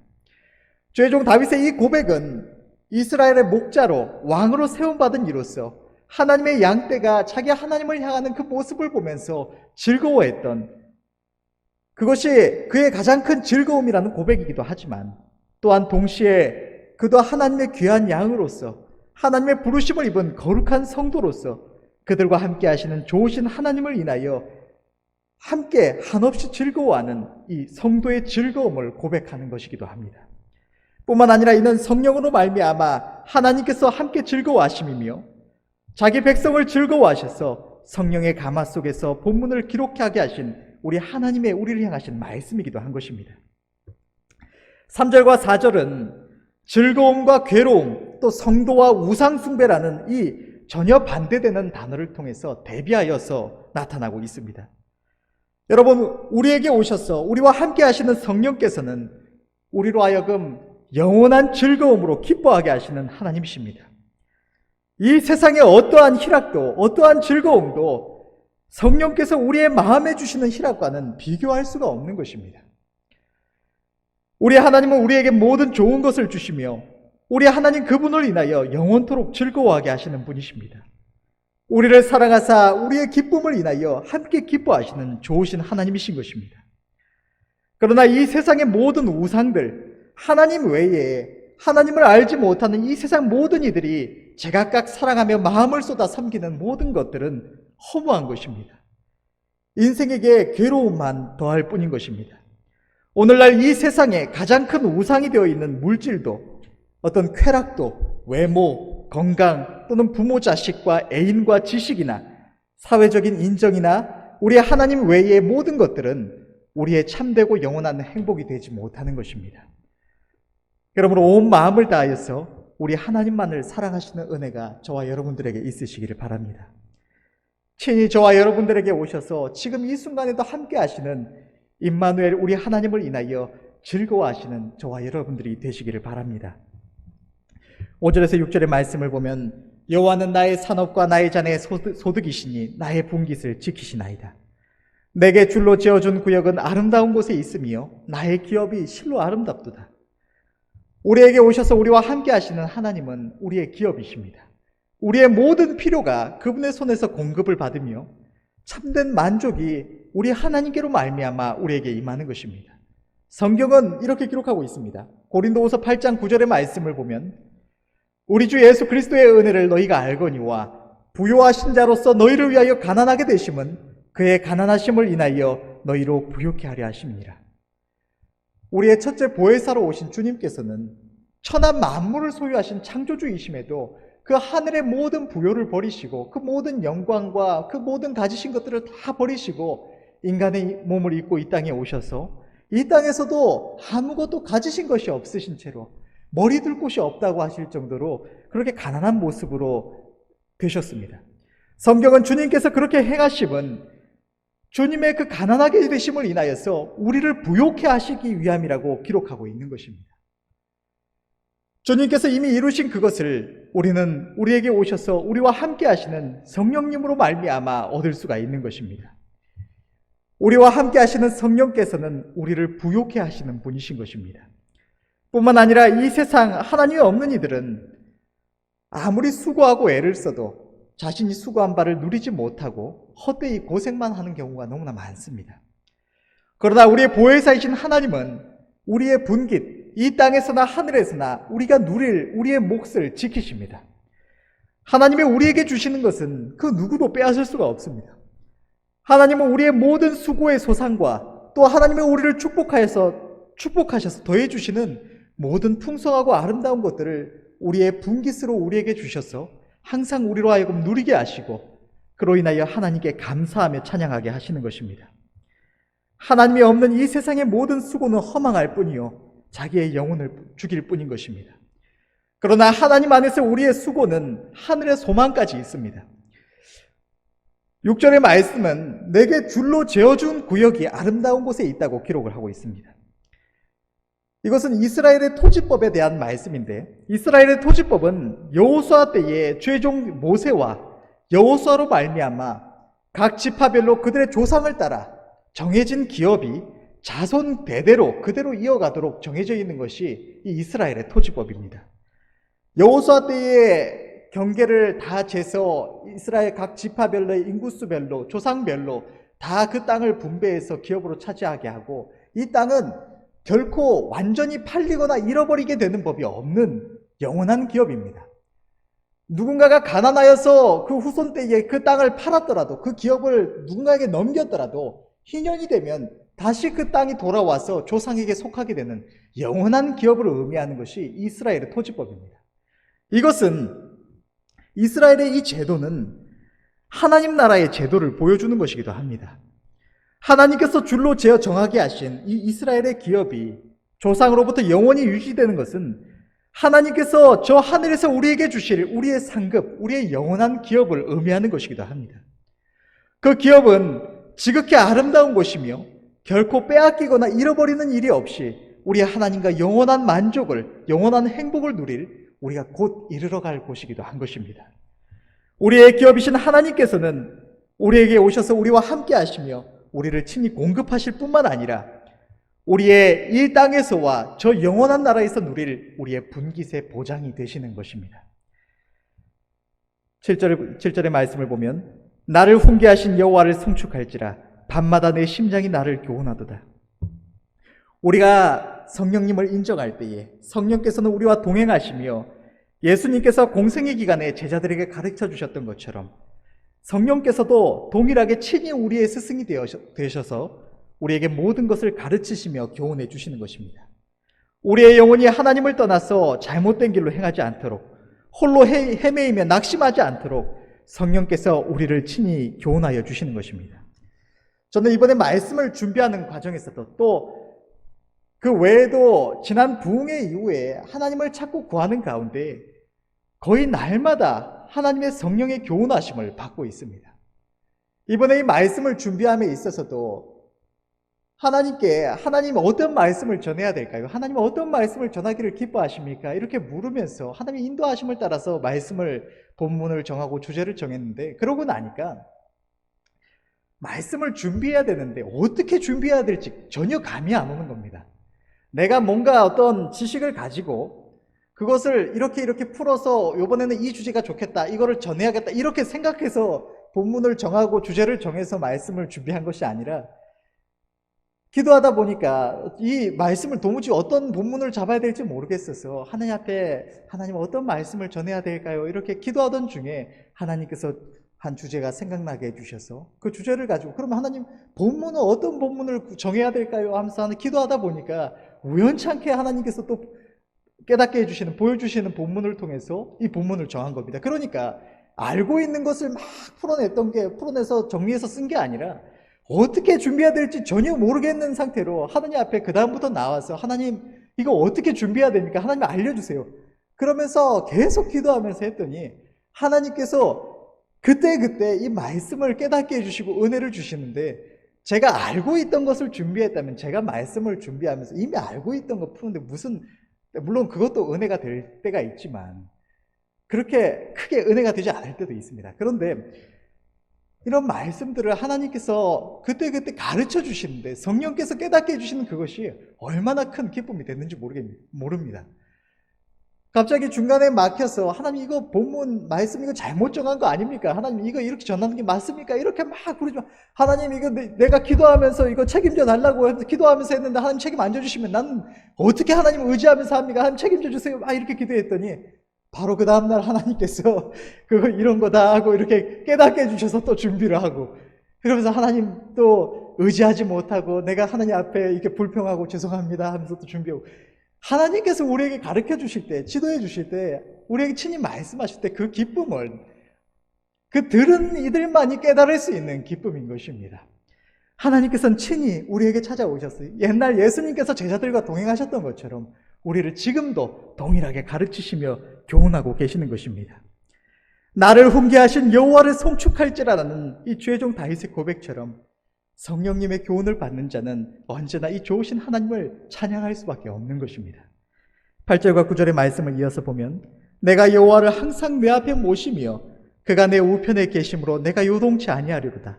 주의 종 다윗의 이 고백은 이스라엘의 목자로 왕으로 세움받은 이로서 하나님의 양떼가 자기 하나님을 향하는 그 모습을 보면서 즐거워했던 그것이 그의 가장 큰 즐거움이라는 고백이기도 하지만 또한 동시에 그도 하나님의 귀한 양으로서 하나님의 부르심을 입은 거룩한 성도로서 그들과 함께 하시는 좋으신 하나님을 인하여 함께 한없이 즐거워하는 이 성도의 즐거움을 고백하는 것이기도 합니다. 뿐만 아니라 이는 성령으로 말미암아 하나님께서 함께 즐거워하심이며 자기 백성을 즐거워하셔서 성령의 가마 속에서 본문을 기록하게 하신 우리 하나님의 우리를 향하신 말씀이기도 한 것입니다. 3절과 4절은 즐거움과 괴로움 또 성도와 우상숭배라는 이 전혀 반대되는 단어를 통해서 대비하여서 나타나고 있습니다. 여러분, 우리에게 오셔서 우리와 함께 하시는 성령께서는 우리로 하여금 영원한 즐거움으로 기뻐하게 하시는 하나님이십니다. 이 세상의 어떠한 희락도 어떠한 즐거움도 성령께서 우리의 마음에 주시는 희락과는 비교할 수가 없는 것입니다. 우리 하나님은 우리에게 모든 좋은 것을 주시며 우리 하나님 그분을 인하여 영원토록 즐거워하게 하시는 분이십니다. 우리를 사랑하사 우리의 기쁨을 인하여 함께 기뻐하시는 좋으신 하나님이신 것입니다. 그러나 이 세상의 모든 우상들, 하나님 외에 하나님을 알지 못하는 이 세상 모든 이들이 제각각 사랑하며 마음을 쏟아 섬기는 모든 것들은 허무한 것입니다. 인생에게 괴로움만 더할 뿐인 것입니다. 오늘날 이 세상에 가장 큰 우상이 되어 있는 물질도, 어떤 쾌락도, 외모, 건강 또는 부모 자식과 애인과 지식이나 사회적인 인정이나 우리의 하나님 외의 모든 것들은 우리의 참되고 영원한 행복이 되지 못하는 것입니다. 그러므로 온 마음을 다하여서 우리 하나님만을 사랑하시는 은혜가 저와 여러분들에게 있으시기를 바랍니다. 친히 저와 여러분들에게 오셔서 지금 이 순간에도 함께 하시는 임마누엘 우리 하나님을 인하여 즐거워하시는 저와 여러분들이 되시기를 바랍니다. 5절에서 6절의 말씀을 보면 여호와는 나의 산업과 나의 잔의 소득이시니 나의 분깃을 지키시나이다. 내게 줄로 지어준 구역은 아름다운 곳에 있으며 나의 기업이 실로 아름답도다. 우리에게 오셔서 우리와 함께 하시는 하나님은 우리의 기업이십니다. 우리의 모든 필요가 그분의 손에서 공급을 받으며 참된 만족이 우리 하나님께로 말미암아 우리에게 임하는 것입니다. 성경은 이렇게 기록하고 있습니다. 고린도후서 8장 9절의 말씀을 보면 우리 주 예수 그리스도의 은혜를 너희가 알거니와 부요하신 자로서 너희를 위하여 가난하게 되심은 그의 가난하심을 인하여 너희로 부요케 하려 하심이니라. 우리의 첫째 보혜사로 오신 주님께서는 천한 만물을 소유하신 창조주이심에도 그 하늘의 모든 부요를 버리시고 그 모든 영광과 그 모든 가지신 것들을 다 버리시고 인간의 몸을 입고 이 땅에 오셔서 이 땅에서도 아무것도 가지신 것이 없으신 채로 머리 둘 곳이 없다고 하실 정도로 그렇게 가난한 모습으로 되셨습니다. 성경은 주님께서 그렇게 행하심은 주님의 그 가난하게 되심을 인하여서 우리를 부요케 하시기 위함이라고 기록하고 있는 것입니다. 주님께서 이미 이루신 그것을 우리는 우리에게 오셔서 우리와 함께 하시는 성령님으로 말미암아 얻을 수가 있는 것입니다. 우리와 함께 하시는 성령께서는 우리를 부요케 하시는 분이신 것입니다. 뿐만 아니라 이 세상 하나님이 없는 이들은 아무리 수고하고 애를 써도 자신이 수고한 바를 누리지 못하고 헛되이 고생만 하는 경우가 너무나 많습니다. 그러나 우리의 보혜사이신 하나님은 우리의 분깃, 이 땅에서나 하늘에서나 우리가 누릴 우리의 몫을 지키십니다. 하나님이 우리에게 주시는 것은 그 누구도 빼앗을 수가 없습니다. 하나님은 우리의 모든 수고의 소상과 또 하나님의 우리를 축복하셔서 더해주시는 모든 풍성하고 아름다운 것들을 우리의 분깃으로 우리에게 주셔서 항상 우리로 하여금 누리게 하시고 그로 인하여 하나님께 감사하며 찬양하게 하시는 것입니다. 하나님이 없는 이 세상의 모든 수고는 허망할 뿐이요 자기의 영혼을 죽일 뿐인 것입니다. 그러나 하나님 안에서 우리의 수고는 하늘의 소망까지 있습니다. 6절의 말씀은 내게 줄로 재어준 구역이 아름다운 곳에 있다고 기록을 하고 있습니다. 이것은 이스라엘의 토지법에 대한 말씀인데 이스라엘의 토지법은 여호수아 때에 최종 모세와 여호수아로 말미암아 각 지파별로 그들의 조상을 따라 정해진 기업이 자손 대대로 그대로 이어가도록 정해져 있는 것이 이 이스라엘의 토지법입니다. 여호수아 때의 경계를 다 재서 이스라엘 각 지파별로의 인구수별로 조상별로 다 그 땅을 분배해서 기업으로 차지하게 하고 이 땅은 결코 완전히 팔리거나 잃어버리게 되는 법이 없는 영원한 기업입니다. 누군가가 가난하여서 그 후손 때에 그 땅을 팔았더라도 그 기업을 누군가에게 넘겼더라도 희년이 되면 다시 그 땅이 돌아와서 조상에게 속하게 되는 영원한 기업을 의미하는 것이 이스라엘의 토지법입니다. 이것은 이스라엘의 이 제도는 하나님 나라의 제도를 보여주는 것이기도 합니다. 하나님께서 줄로 재어 정하게 하신 이 이스라엘의 기업이 조상으로부터 영원히 유지되는 것은 하나님께서 저 하늘에서 우리에게 주실 우리의 상급, 우리의 영원한 기업을 의미하는 것이기도 합니다. 그 기업은 지극히 아름다운 것이며 결코 빼앗기거나 잃어버리는 일이 없이 우리 하나님과 영원한 만족을, 영원한 행복을 누릴 우리가 곧 이르러 갈 곳이기도 한 것입니다. 우리의 기업이신 하나님께서는 우리에게 오셔서 우리와 함께 하시며 우리를 친히 공급하실 뿐만 아니라 우리의 이 땅에서와 저 영원한 나라에서 누릴 우리의 분깃의 보장이 되시는 것입니다. 7절의 말씀을 보면 나를 훈계하신 여호와를 송축할지라 밤마다 내 심장이 나를 교훈하도다. 우리가 성령님을 인정할 때에 성령께서는 우리와 동행하시며 예수님께서 공생의 기간에 제자들에게 가르쳐 주셨던 것처럼 성령께서도 동일하게 친히 우리의 스승이 되셔서 우리에게 모든 것을 가르치시며 교훈해 주시는 것입니다. 우리의 영혼이 하나님을 떠나서 잘못된 길로 행하지 않도록, 홀로 헤매이며 낙심하지 않도록 성령께서 우리를 친히 교훈하여 주시는 것입니다. 저는 이번에 말씀을 준비하는 과정에서도 또 그 외에도 지난 부흥회 이후에 하나님을 찾고 구하는 가운데 거의 날마다 하나님의 성령의 교훈하심을 받고 있습니다. 이번에 이 말씀을 준비함에 있어서도 하나님 어떤 말씀을 전해야 될까요? 하나님 어떤 말씀을 전하기를 기뻐하십니까? 이렇게 물으면서 하나님의 인도하심을 따라서 본문을 정하고 주제를 정했는데, 그러고 나니까 말씀을 준비해야 되는데 어떻게 준비해야 될지 전혀 감이 안 오는 겁니다. 내가 뭔가 어떤 지식을 가지고 그것을 이렇게 풀어서 이번에는 이 주제가 좋겠다, 이거를 전해야겠다, 이렇게 생각해서 본문을 정하고 주제를 정해서 말씀을 준비한 것이 아니라 기도하다 보니까 이 말씀을 도무지 어떤 본문을 잡아야 될지 모르겠어서 하나님 앞에 하나님 어떤 말씀을 전해야 될까요? 이렇게 기도하던 중에 하나님께서 한 주제가 생각나게 해주셔서 그 주제를 가지고 그러면 하나님 본문은 어떤 본문을 정해야 될까요? 하면서 기도하다 보니까 우연찮게 하나님께서 또 깨닫게 해주시는, 보여주시는 본문을 통해서 이 본문을 정한 겁니다. 그러니까 알고 있는 것을 막 풀어내서 정리해서 쓴 게 아니라 어떻게 준비해야 될지 전혀 모르겠는 상태로 하나님 앞에 그 다음부터 나와서 하나님 이거 어떻게 준비해야 됩니까? 하나님 알려주세요. 그러면서 계속 기도하면서 했더니 하나님께서 그때 이 말씀을 깨닫게 해주시고 은혜를 주시는데, 제가 알고 있던 것을 준비했다면 제가 말씀을 준비하면서 이미 알고 있던 거 푸는데 물론 그것도 은혜가 될 때가 있지만 그렇게 크게 은혜가 되지 않을 때도 있습니다. 그런데 이런 말씀들을 하나님께서 그때 가르쳐 주시는데 성령께서 깨닫게 해주시는 그것이 얼마나 큰 기쁨이 됐는지 모릅니다. 갑자기 중간에 막혀서 하나님 이거 본문 말씀 이거 잘못 정한 거 아닙니까? 하나님 이거 이렇게 전하는 게 맞습니까? 이렇게 막 부르지만 하나님 이거 내가 기도하면서 이거 책임져 달라고 해서 기도하면서 했는데 하나님 책임 안 져주시면 나는 어떻게 하나님을 의지하면서 합니까? 하나님 책임져 주세요. 막 이렇게 기도했더니 바로 그 다음날 하나님께서 이런 거 다 하고 이렇게 깨닫게 해주셔서 또 준비를 하고, 그러면서 하나님 또 의지하지 못하고 내가 하나님 앞에 이렇게 불평하고 죄송합니다 하면서 또 준비하고, 하나님께서 우리에게 가르쳐 주실 때, 지도해 주실 때, 우리에게 친히 말씀하실 때 그 기쁨을 그 들은 이들만이 깨달을 수 있는 기쁨인 것입니다. 하나님께서는 친히 우리에게 찾아오셨어요. 옛날 예수님께서 제자들과 동행하셨던 것처럼 우리를 지금도 동일하게 가르치시며 교훈하고 계시는 것입니다. 나를 훈계하신 여호와를 송축할지라는 이 죄종 다윗의 고백처럼 성령님의 교훈을 받는 자는 언제나 이 좋으신 하나님을 찬양할 수밖에 없는 것입니다. 8절과 9절의 말씀을 이어서 보면 내가 여호와를 항상 내 앞에 모시며 그가 내 우편에 계심으로 내가 요동치 아니하리로다.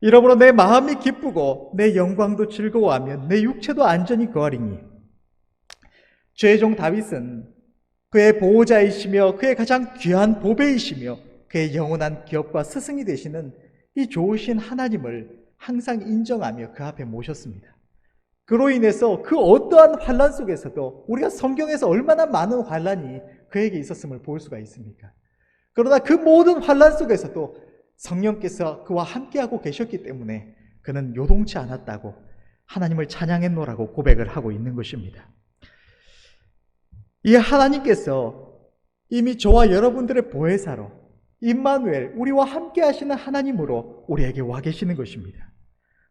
이러므로 내 마음이 기쁘고 내 영광도 즐거워하며 내 육체도 안전히 거하리니. 죄종 다윗은 그의 보호자이시며 그의 가장 귀한 보배이시며 그의 영원한 기업과 스승이 되시는 이 좋으신 하나님을 항상 인정하며 그 앞에 모셨습니다. 그로 인해서 그 어떠한 환난 속에서도 우리가 성경에서 얼마나 많은 환난이 그에게 있었음을 볼 수가 있습니까? 그러나 그 모든 환난 속에서도 성령께서 그와 함께하고 계셨기 때문에 그는 요동치 않았다고 하나님을 찬양했노라고 고백을 하고 있는 것입니다. 이 하나님께서 이미 저와 여러분들의 보혜사로 임마누엘, 우리와 함께 하시는 하나님으로 우리에게 와 계시는 것입니다.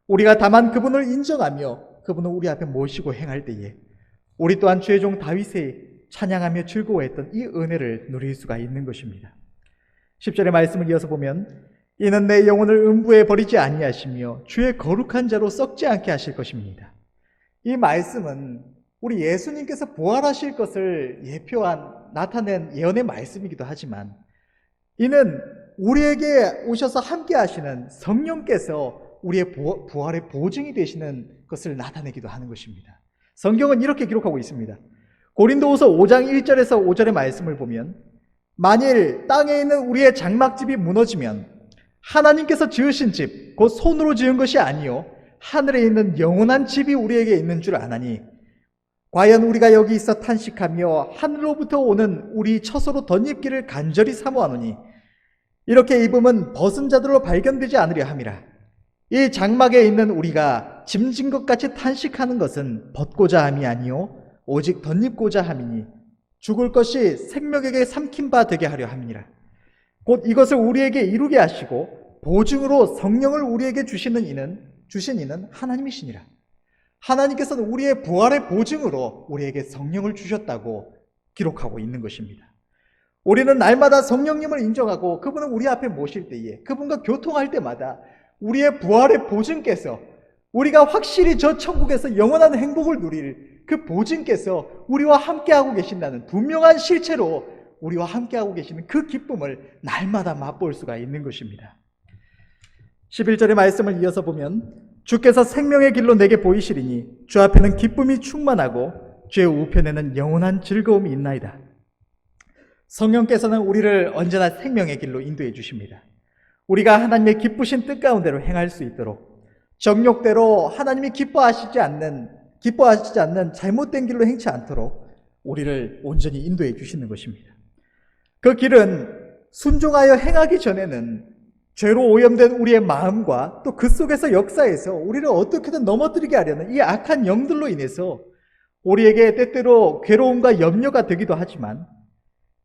우리가 다만 그분을 인정하며 그분을 우리 앞에 모시고 행할 때에 우리 또한 죄종 다윗의 찬양하며 즐거워했던 이 은혜를 누릴 수가 있는 것입니다. 10절의 말씀을 이어서 보면 이는 내 영혼을 음부에 버리지 아니하시며 주의 거룩한 자로 썩지 않게 하실 것입니다. 이 말씀은 우리 예수님께서 부활하실 것을 나타낸 예언의 말씀이기도 하지만 이는 우리에게 오셔서 함께 하시는 성령께서 우리의 부활의 보증이 되시는 것을 나타내기도 하는 것입니다. 성경은 이렇게 기록하고 있습니다. 고린도후서 5장 1절에서 5절의 말씀을 보면 만일 땅에 있는 우리의 장막집이 무너지면 하나님께서 지으신 집, 곧 손으로 지은 것이 아니요 하늘에 있는 영원한 집이 우리에게 있는 줄 아나니 과연 우리가 여기 있어 탄식하며 하늘로부터 오는 우리 처소로 덧입기를 간절히 사모하노니 이렇게 입음은 벗은 자들로 발견되지 않으려 함이라. 이 장막에 있는 우리가 짐진 것 같이 탄식하는 것은 벗고자 함이 아니요 오직 덧입고자 함이니 죽을 것이 생명에게 삼킨 바 되게 하려 함이라. 곧 이것을 우리에게 이루게 하시고 보증으로 성령을 우리에게 주신 이는 하나님이시니라. 하나님께서는 우리의 부활의 보증으로 우리에게 성령을 주셨다고 기록하고 있는 것입니다. 우리는 날마다 성령님을 인정하고 그분을 우리 앞에 모실 때에 그분과 교통할 때마다 우리의 부활의 보증께서 우리가 확실히 저 천국에서 영원한 행복을 누릴 그 보증께서 우리와 함께하고 계신다는 분명한 실체로 우리와 함께하고 계시는 그 기쁨을 날마다 맛볼 수가 있는 것입니다. 11절의 말씀을 이어서 보면 주께서 생명의 길로 내게 보이시리니 주 앞에는 기쁨이 충만하고 주의 우편에는 영원한 즐거움이 있나이다. 성령께서는 우리를 언제나 생명의 길로 인도해 주십니다. 우리가 하나님의 기쁘신 뜻 가운데로 행할 수 있도록 정욕대로 하나님이 기뻐하시지 않는 잘못된 길로 행치 않도록 우리를 온전히 인도해 주시는 것입니다. 그 길은 순종하여 행하기 전에는 죄로 오염된 우리의 마음과 또 그 속에서 역사에서 우리를 어떻게든 넘어뜨리게 하려는 이 악한 영들로 인해서 우리에게 때때로 괴로움과 염려가 되기도 하지만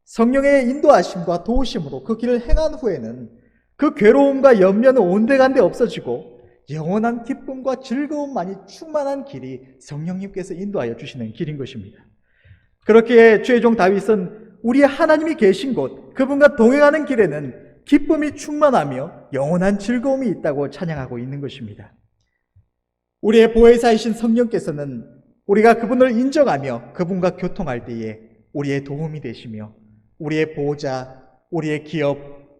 성령의 인도하심과 도우심으로 그 길을 행한 후에는 그 괴로움과 염려는 온데간데 없어지고 영원한 기쁨과 즐거움만이 충만한 길이 성령님께서 인도하여 주시는 길인 것입니다. 그렇기에 주의 종 다윗은 우리 하나님이 계신 곳, 그분과 동행하는 길에는 기쁨이 충만하며 영원한 즐거움이 있다고 찬양하고 있는 것입니다. 우리의 보혜사이신 성령께서는 우리가 그분을 인정하며 그분과 교통할 때에 우리의 도움이 되시며 우리의 보호자, 우리의 기업,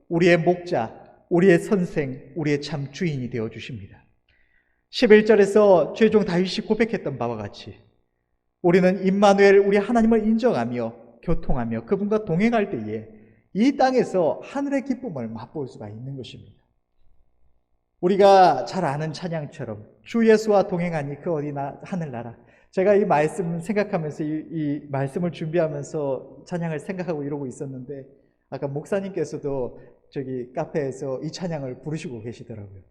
우리의 목자, 우리의 선생, 우리의 참 주인이 되어 주십니다. 11절에서 주의 종 다윗이 고백했던 바와 같이 우리는 임마누엘 우리 하나님을 인정하며 교통하며 그분과 동행할 때에 이 땅에서 하늘의 기쁨을 맛볼 수가 있는 것입니다. 우리가 잘 아는 찬양처럼 주 예수와 동행하니 그 어디나 하늘나라. 제가 이 말씀 생각하면서 이 말씀을 준비하면서 찬양을 생각하고 이러고 있었는데 아까 목사님께서도 저기 카페에서 이 찬양을 부르시고 계시더라고요.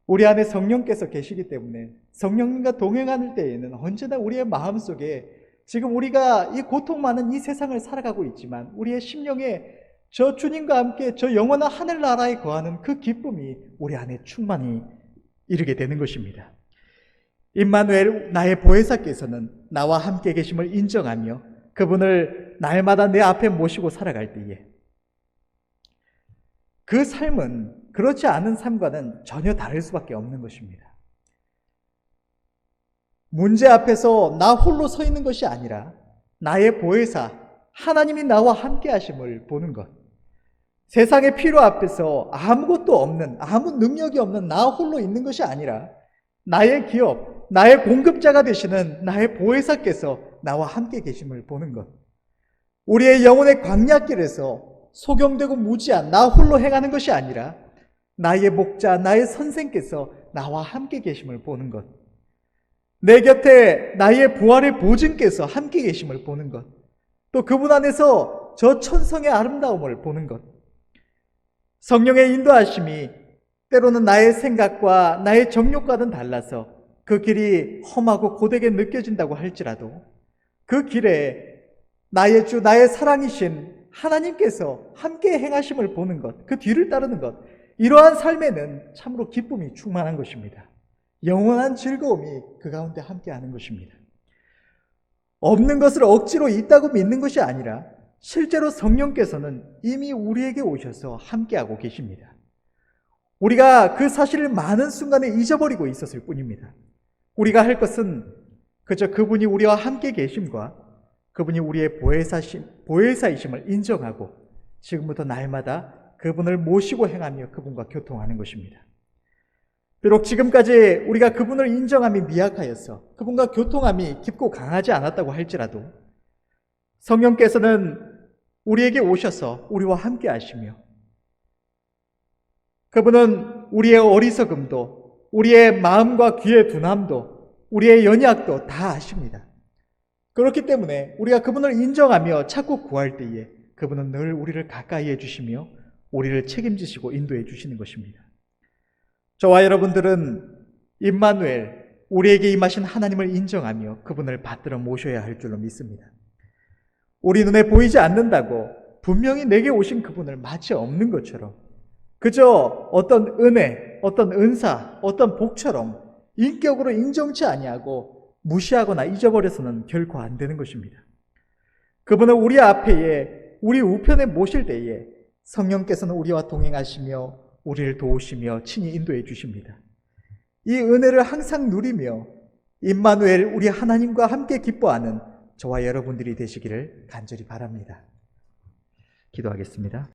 우리 안에 성령께서 계시기 때문에 성령님과 동행할 때에는 언제나 우리의 마음속에 지금 우리가 이 고통 많은 이 세상을 살아가고 있지만 우리의 심령에 저 주님과 함께 저 영원한 하늘나라에 거하는 그 기쁨이 우리 안에 충만히 이르게 되는 것입니다. 임마누엘 나의 보혜사께서는 나와 함께 계심을 인정하며 그분을 날마다 내 앞에 모시고 살아갈 때에 그 삶은 그렇지 않은 삶과는 전혀 다를 수밖에 없는 것입니다. 문제 앞에서 나 홀로 서 있는 것이 아니라 나의 보혜사 하나님이 나와 함께 하심을 보는 것. 세상의 필요 앞에서 아무것도 없는, 아무 능력이 없는 나 홀로 있는 것이 아니라 나의 기업, 나의 공급자가 되시는 나의 보혜사께서 나와 함께 계심을 보는 것. 우리의 영혼의 광야길에서 소경되고 무지한 나 홀로 행하는 것이 아니라 나의 목자, 나의 선생께서 나와 함께 계심을 보는 것. 내 곁에 나의 부활의 보증께서 함께 계심을 보는 것. 또 그분 안에서 저 천성의 아름다움을 보는 것. 성령의 인도하심이 때로는 나의 생각과 나의 정욕과는 달라서 그 길이 험하고 고되게 느껴진다고 할지라도 그 길에 나의 주, 나의 사랑이신 하나님께서 함께 행하심을 보는 것, 그 뒤를 따르는 것, 이러한 삶에는 참으로 기쁨이 충만한 것입니다. 영원한 즐거움이 그 가운데 함께하는 것입니다. 없는 것을 억지로 있다고 믿는 것이 아니라 실제로 성령께서는 이미 우리에게 오셔서 함께하고 계십니다. 우리가 그 사실을 많은 순간에 잊어버리고 있었을 뿐입니다. 우리가 할 것은 그저 그분이 우리와 함께 계심과 그분이 우리의 보혜사이심을 인정하고 지금부터 날마다 그분을 모시고 행하며 그분과 교통하는 것입니다. 비록 지금까지 우리가 그분을 인정함이 미약하여서 그분과 교통함이 깊고 강하지 않았다고 할지라도 성령께서는 우리에게 오셔서 우리와 함께 하시며 그분은 우리의 어리석음도 우리의 마음과 귀의 둔함도 우리의 연약도 다 아십니다. 그렇기 때문에 우리가 그분을 인정하며 찾고 구할 때에 그분은 늘 우리를 가까이 해주시며 우리를 책임지시고 인도해 주시는 것입니다. 저와 여러분들은 임마누엘, 우리에게 임하신 하나님을 인정하며 그분을 받들어 모셔야 할 줄로 믿습니다. 우리 눈에 보이지 않는다고 분명히 내게 오신 그분을 마치 없는 것처럼 그저 어떤 은혜, 어떤 은사, 어떤 복처럼 인격으로 인정치 아니하고 무시하거나 잊어버려서는 결코 안 되는 것입니다. 그분을 우리 앞에, 우리 우편에 모실 때에 성령께서는 우리와 동행하시며 우리를 도우시며 친히 인도해 주십니다. 이 은혜를 항상 누리며 임마누엘 우리 하나님과 함께 기뻐하는 저와 여러분들이 되시기를 간절히 바랍니다. 기도하겠습니다.